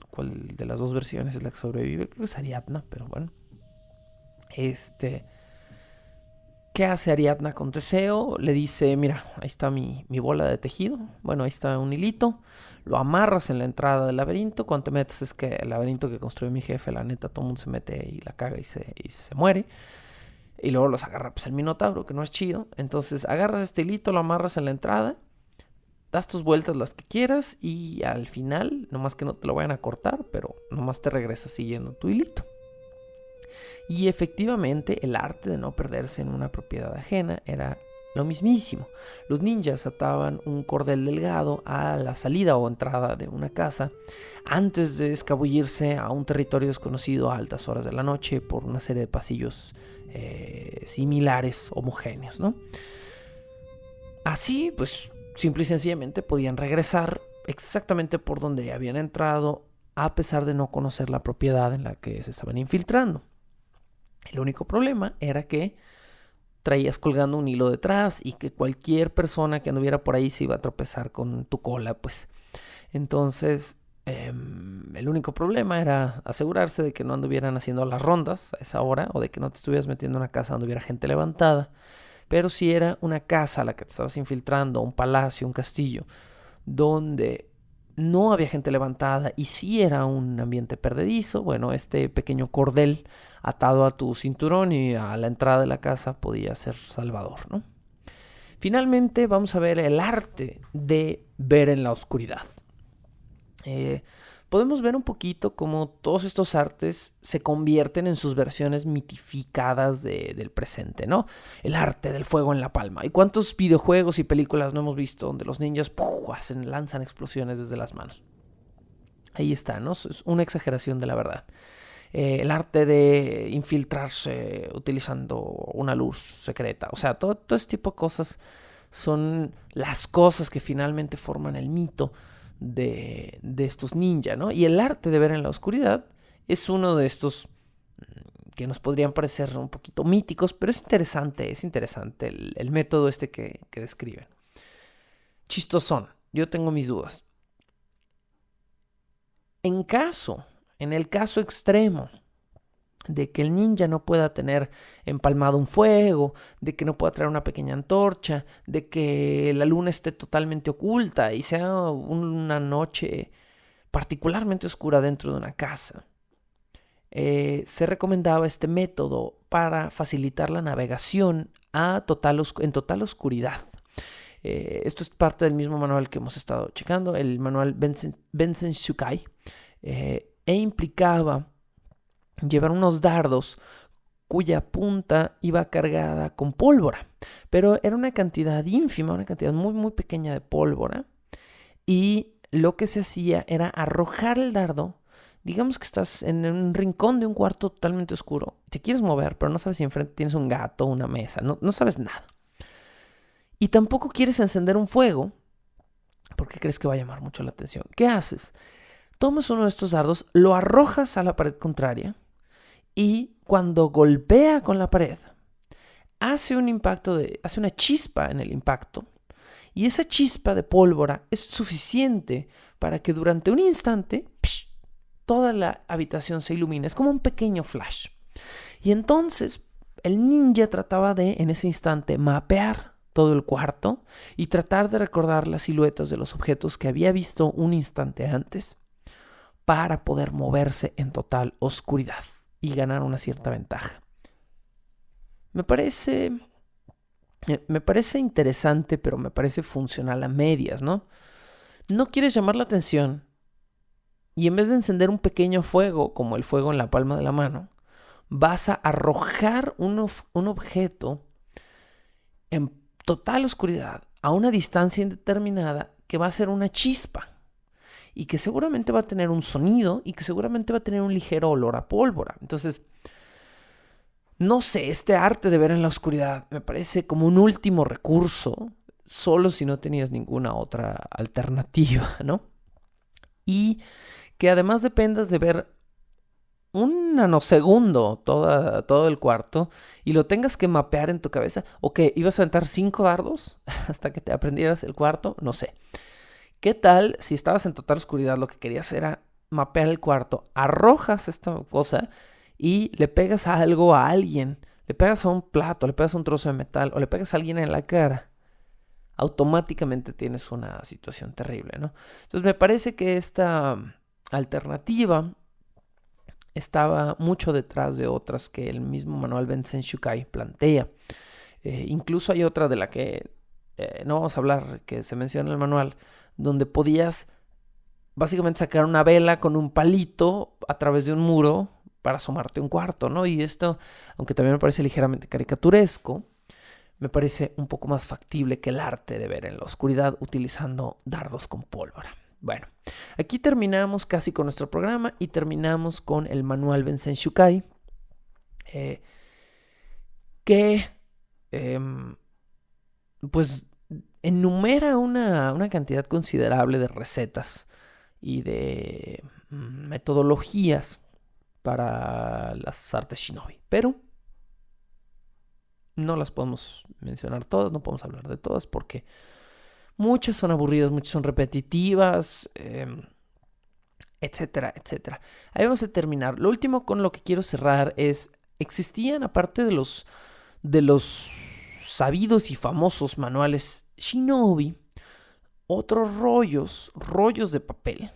de las dos versiones es la que sobrevive. Creo que es Ariadna, pero bueno. ¿Qué hace Ariadna con Teseo? Le dice, mira, ahí está mi bola de tejido. Bueno, ahí está un hilito. Lo amarras en la entrada del laberinto. Cuando te metes es que el laberinto que construyó mi jefe, la neta, todo el mundo se mete y la caga y se muere. Y luego los agarra pues el Minotauro, que no es chido. Entonces agarras este hilito, lo amarras en la entrada. Das tus vueltas las que quieras. Y al final, nomás que no te lo vayan a cortar, pero nomás te regresas siguiendo tu hilito. Y efectivamente el arte de no perderse en una propiedad ajena era lo mismísimo. Los ninjas ataban un cordel delgado a la salida o entrada de una casa antes de escabullirse a un territorio desconocido a altas horas de la noche por una serie de pasillos similares, homogéneos, ¿no? Así, pues, simple y sencillamente podían regresar exactamente por donde habían entrado a pesar de no conocer la propiedad en la que se estaban infiltrando. El único problema era que traías colgando un hilo detrás y que cualquier persona que anduviera por ahí se iba a tropezar con tu cola, pues. Entonces, el único problema era asegurarse de que no anduvieran haciendo las rondas a esa hora o de que no te estuvieras metiendo en una casa donde hubiera gente levantada. Pero si era una casa a la que te estabas infiltrando, un palacio, un castillo, donde no había gente levantada y sí era un ambiente perdedizo, bueno, este pequeño cordel atado a tu cinturón y a la entrada de la casa podía ser salvador, ¿no? Finalmente vamos a ver el arte de ver en la oscuridad. Podemos ver un poquito cómo todos estos artes se convierten en sus versiones mitificadas del presente, ¿no? El arte del fuego en la palma. ¿Y cuántos videojuegos y películas no hemos visto donde los ninjas lanzan explosiones desde las manos? Ahí está, ¿no? Es una exageración de la verdad. El arte de infiltrarse utilizando una luz secreta. O sea, todo ese tipo de cosas son las cosas que finalmente forman el mito de estos ninjas, ¿no? Y el arte de ver en la oscuridad es uno de estos que nos podrían parecer un poquito míticos, pero es interesante el método que describen. Chistosón, yo tengo mis dudas. En el caso extremo de que el ninja no pueda tener empalmado un fuego, de que no pueda traer una pequeña antorcha, de que la luna esté totalmente oculta y sea una noche particularmente oscura dentro de una casa, se recomendaba este método para facilitar la navegación en total oscuridad. Esto es parte del mismo manual que hemos estado checando, el manual Bensen Shukai, e implicaba llevar unos dardos cuya punta iba cargada con pólvora, pero era una cantidad ínfima, una cantidad muy muy pequeña de pólvora, y lo que se hacía era arrojar el dardo. Digamos que estás en un rincón de un cuarto totalmente oscuro, te quieres mover, pero no sabes si enfrente tienes un gato o una mesa, no sabes nada. Y tampoco quieres encender un fuego porque crees que va a llamar mucho la atención. ¿Qué haces? Tomas uno de estos dardos, lo arrojas a la pared contraria y cuando golpea con la pared, hace una chispa en el impacto, y esa chispa de pólvora es suficiente para que durante un instante toda la habitación se ilumine. Es como un pequeño flash. Y entonces el ninja trataba de, en ese instante, mapear todo el cuarto y tratar de recordar las siluetas de los objetos que había visto un instante antes para poder moverse en total oscuridad y ganar una cierta ventaja. Me parece interesante, pero me parece funcional a medias, ¿no? No quieres llamar la atención y en vez de encender un pequeño fuego, como el fuego en la palma de la mano, vas a arrojar un objeto en total oscuridad a una distancia indeterminada que va a ser una chispa y que seguramente va a tener un sonido y que seguramente va a tener un ligero olor a pólvora. Entonces, no sé, este arte de ver en la oscuridad me parece como un último recurso, solo si no tenías ninguna otra alternativa, ¿no? Y que además dependas de ver un nanosegundo todo el cuarto y lo tengas que mapear en tu cabeza. ¿O qué? ¿Ibas a aventar 5 dardos hasta que te aprendieras el cuarto? No sé. ¿Qué tal si estabas en total oscuridad, lo que querías era mapear el cuarto, arrojas esta cosa y le pegas a algo, a alguien, le pegas a un plato, le pegas a un trozo de metal o le pegas a alguien en la cara? Automáticamente tienes una situación terrible, ¿no? Entonces me parece que esta alternativa estaba mucho detrás de otras que el mismo manual Bensen Shukai plantea. Incluso hay otra de la que no vamos a hablar, que se menciona en el manual, donde podías básicamente sacar una vela con un palito a través de un muro para asomarte a un cuarto, ¿no? Y esto, aunque también me parece ligeramente caricaturesco, me parece un poco más factible que el arte de ver en la oscuridad utilizando dardos con pólvora. Bueno, aquí terminamos casi con nuestro programa y terminamos con el manual Bensen Shukai, que pues enumera una cantidad considerable de recetas y de metodologías para las artes shinobi, pero no las podemos mencionar todas, no podemos hablar de todas porque muchas son aburridas, muchas son repetitivas, etcétera, etcétera. Ahí vamos a terminar. Lo último con lo que quiero cerrar es, existían, aparte de los sabidos y famosos manuales shinobi, otros rollos de papel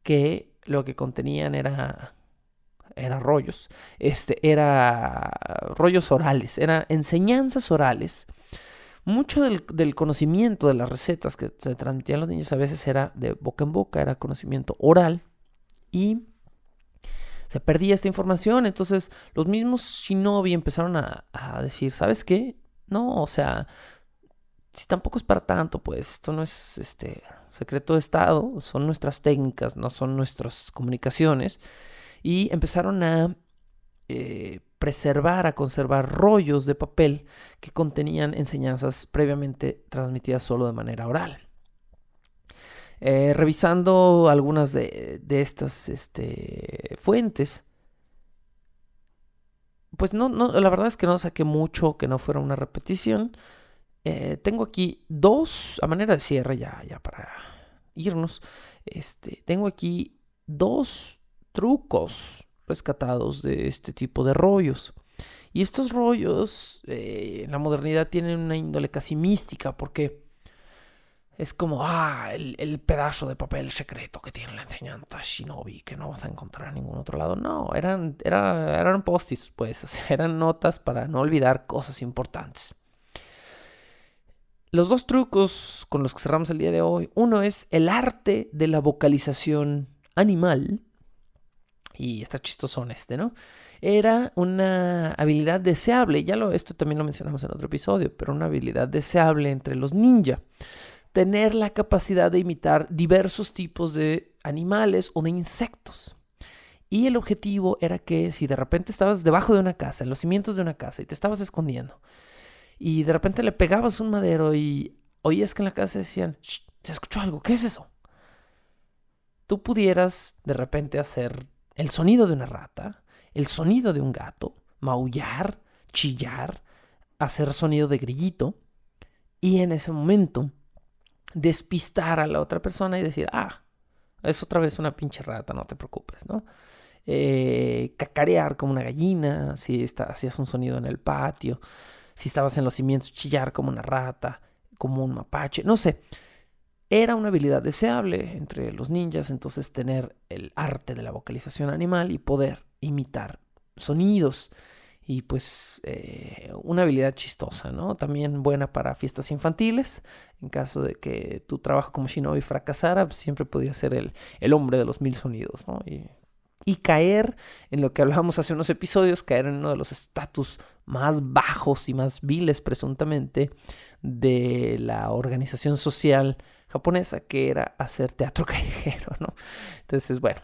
que lo que contenían era rollos, era rollos orales, era enseñanzas orales. Mucho del conocimiento de las recetas que se transmitían a los niños a veces era de boca en boca, era conocimiento oral y se perdía esta información. Entonces los mismos shinobi empezaron a decir, ¿sabes qué? No, o sea, si tampoco es para tanto, pues esto no es secreto de estado, son nuestras técnicas, no son nuestras comunicaciones. Y empezaron a preservar, a conservar rollos de papel que contenían enseñanzas previamente transmitidas solo de manera oral. Revisando algunas de estas fuentes, pues no, la verdad es que no saqué mucho que no fuera una repetición. Tengo aquí dos, a manera de cierre ya para irnos, tengo aquí dos trucos rescatados de este tipo de rollos. Y estos rollos en la modernidad tienen una índole casi mística porque es como el pedazo de papel secreto que tiene la enseñanza shinobi que no vas a encontrar en ningún otro lado. No, eran post-its, pues, o sea, eran notas para no olvidar cosas importantes. Los dos trucos con los que cerramos el día de hoy, uno es el arte de la vocalización animal. Y está chistosón ¿no? Era una habilidad deseable, esto también lo mencionamos en otro episodio, pero una habilidad deseable entre los ninja. Tener la capacidad de imitar diversos tipos de animales o de insectos. Y el objetivo era que si de repente estabas debajo de una casa, en los cimientos de una casa, y te estabas escondiendo, y de repente le pegabas un madero y oías que en la casa decían, ¿se escuchó algo? ¿Qué es eso? Tú pudieras de repente hacer el sonido de una rata, el sonido de un gato, maullar, chillar, hacer sonido de grillito y en ese momento despistar a la otra persona y decir, es otra vez una pinche rata, no te preocupes, ¿no? Cacarear como una gallina, si hacías un sonido en el patio, si estabas en los cimientos, chillar como una rata, como un mapache, no sé. Era una habilidad deseable entre los ninjas, entonces tener el arte de la vocalización animal y poder imitar sonidos. Y pues una habilidad chistosa, ¿no? También buena para fiestas infantiles. En caso de que tu trabajo como shinobi fracasara, pues siempre podía ser el hombre de los 1000 sonidos, ¿no? Y caer en lo que hablábamos hace unos episodios, caer en uno de los estatus más bajos y más viles presuntamente de la organización social japonesa, que era hacer teatro callejero, ¿no? Entonces, bueno,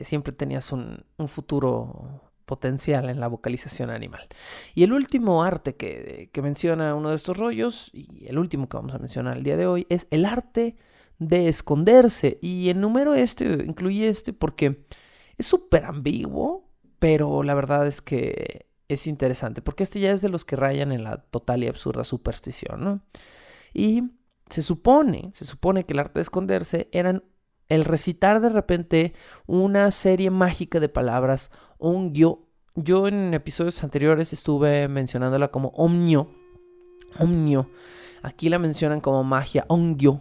siempre tenías un futuro potencial en la vocalización animal. Y el último arte que menciona uno de estos rollos, y el último que vamos a mencionar el día de hoy, es el arte de esconderse. Y enumero incluye porque es súper ambiguo, pero la verdad es que es interesante, porque ya es de los que rayan en la total y absurda superstición, ¿no? Y se supone que el arte de esconderse eran el recitar de repente una serie mágica de palabras, ongyo. Yo en episodios anteriores estuve mencionándola como omnio. Aquí la mencionan como magia, ongyo.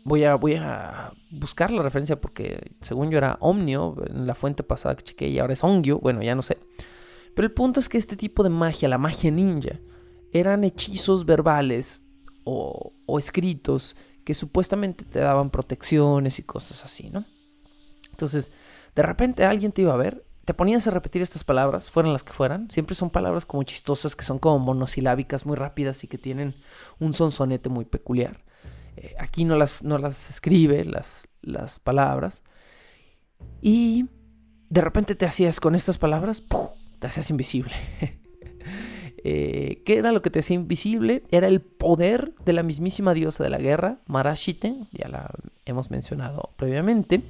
Voy a buscar la referencia porque según yo era omnio en la fuente pasada que chequé y ahora es ongyo. Bueno, ya no sé. Pero el punto es que este tipo de magia, la magia ninja, eran hechizos verbales o escritos que supuestamente te daban protecciones y cosas así, ¿no? Entonces, de repente alguien te iba a ver, te ponías a repetir estas palabras, fueran las que fueran. Siempre son palabras como chistosas, que son como monosilábicas, muy rápidas y que tienen un sonsonete muy peculiar. Aquí no las escribe las palabras. Y de repente te hacías con estas palabras, ¡puf!, te hacías invisible. ¿Qué era lo que te hacía invisible? Era el poder de la mismísima diosa de la guerra, Marashite, ya la hemos mencionado previamente,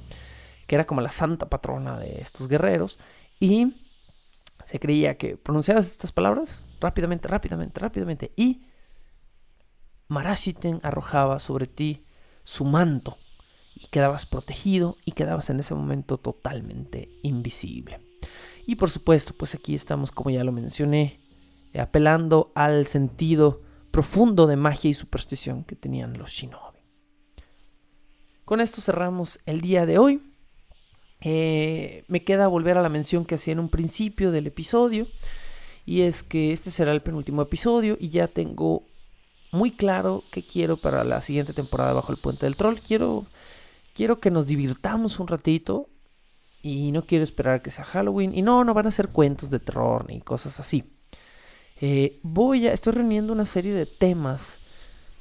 que era como la santa patrona de estos guerreros, y se creía que pronunciabas estas palabras rápidamente, y Marashite arrojaba sobre ti su manto, y quedabas protegido, y quedabas en ese momento totalmente invisible. Y por supuesto, pues aquí estamos, como ya lo mencioné, apelando al sentido profundo de magia y superstición que tenían los shinobi. Con esto cerramos el día de hoy. Me queda volver a la mención que hacía en un principio del episodio, y es que este será el penúltimo episodio y ya tengo muy claro qué quiero para la siguiente temporada de Bajo el Puente del Troll. Quiero que nos divirtamos un ratito y no quiero esperar a que sea Halloween, y no van a ser cuentos de terror ni cosas así. Estoy reuniendo una serie de temas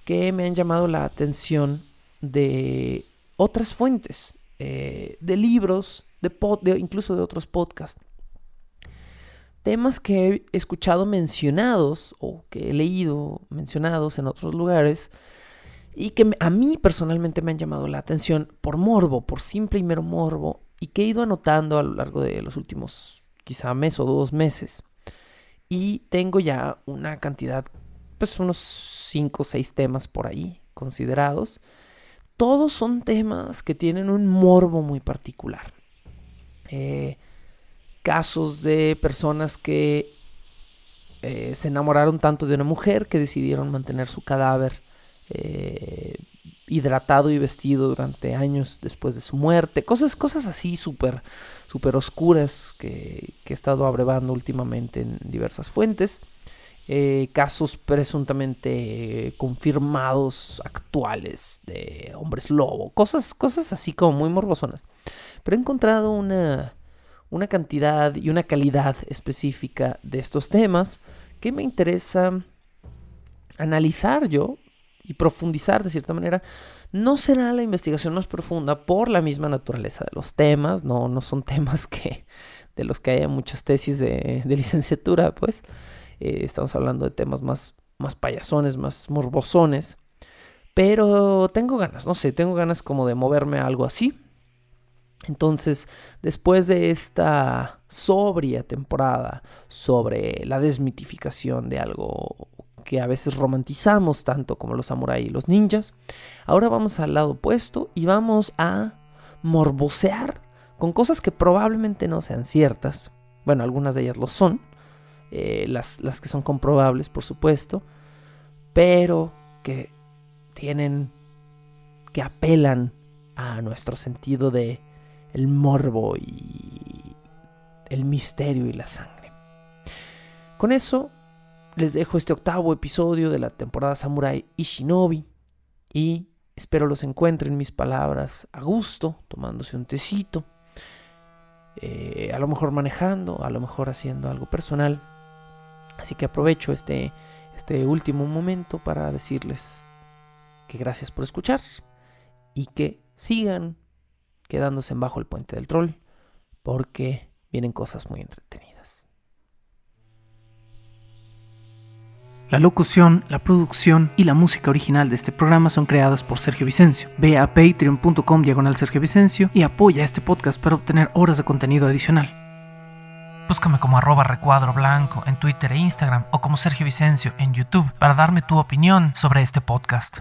que me han llamado la atención de otras fuentes, de libros, incluso de otros podcasts. Temas que he escuchado mencionados o que he leído mencionados en otros lugares y que a mí personalmente me han llamado la atención por morbo, por simple y mero morbo, y que he ido anotando a lo largo de los últimos quizá mes o 2 meses. Y tengo ya una cantidad, pues unos 5 o 6 temas por ahí considerados. Todos son temas que tienen un morbo muy particular. Casos de personas que se enamoraron tanto de una mujer que decidieron mantener su cadáver hidratado y vestido durante años después de su muerte. Cosas así súper oscuras que he estado abrevando últimamente en diversas fuentes. Casos presuntamente confirmados actuales de hombres lobo. Cosas así como muy morbosonas. Pero he encontrado una cantidad y una calidad específica de estos temas que me interesa analizar yo y profundizar de cierta manera. No será la investigación más profunda por la misma naturaleza de los temas. No son temas de los que haya muchas tesis de licenciatura, pues. Estamos hablando de temas más payasones, más morbosones. Pero tengo ganas como de moverme a algo así. Entonces, después de esta sobria temporada sobre la desmitificación de algo que a veces romantizamos tanto como los samuráis y los ninjas, ahora vamos al lado opuesto y vamos a morbosear con cosas que probablemente no sean ciertas. Bueno, algunas de ellas lo son, las que son comprobables, por supuesto, pero que apelan a nuestro sentido de el morbo y el misterio y la sangre. Con eso les dejo este 8º episodio de la temporada Samurai y Shinobi, y espero los encuentren mis palabras a gusto, tomándose un tecito, a lo mejor manejando, a lo mejor haciendo algo personal. Así que aprovecho este último momento para decirles que gracias por escuchar y que sigan quedándose en Bajo el Puente del Troll, porque vienen cosas muy entretenidas. La locución, la producción y la música original de este programa son creadas por Sergio Vicencio. Ve a patreon.com/Sergio Vicencio y apoya este podcast para obtener horas de contenido adicional. Búscame como @recuadroblanco en Twitter e Instagram o como Sergio Vicencio en YouTube para darme tu opinión sobre este podcast.